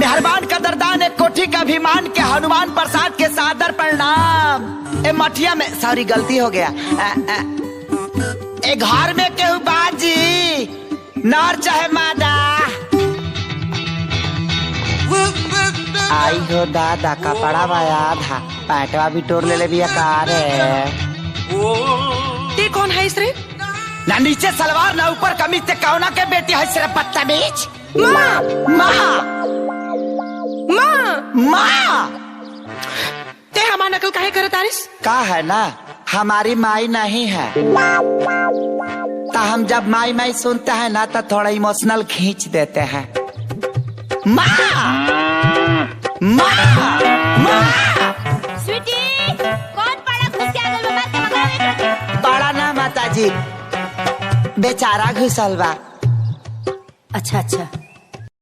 मेहरबान कदरदान एक कोठी का अभिमान के हनुमान प्रसाद के सादर प्रणाम। ए मठिया में सॉरी गलती हो गया। ए घर में केहू बाजी नर चाहे मादा। आई हो दादा कपड़ा बाया था पैटवा भी टोर ले भी कार है। ते कौन है इस रे? ना नीचे सलवार ना ऊपर कमीज ते कौना के बेटी है सिर्फ बदतमीज। माँ माँ माँ माँ ते हमार नकल काहे करे तारिस? का है ना हमारी माई नहीं है तो हम जब माई माई सुनते हैं ना तो थोड़ा इमोशनल खींच देते हैं। माँ माँ माँ स्वीटी कौन पड़ा खुशिया गल बाबा के मंगावे? बड़ा ना माता जी बेचारा घुसल बा। अच्छा अच्छा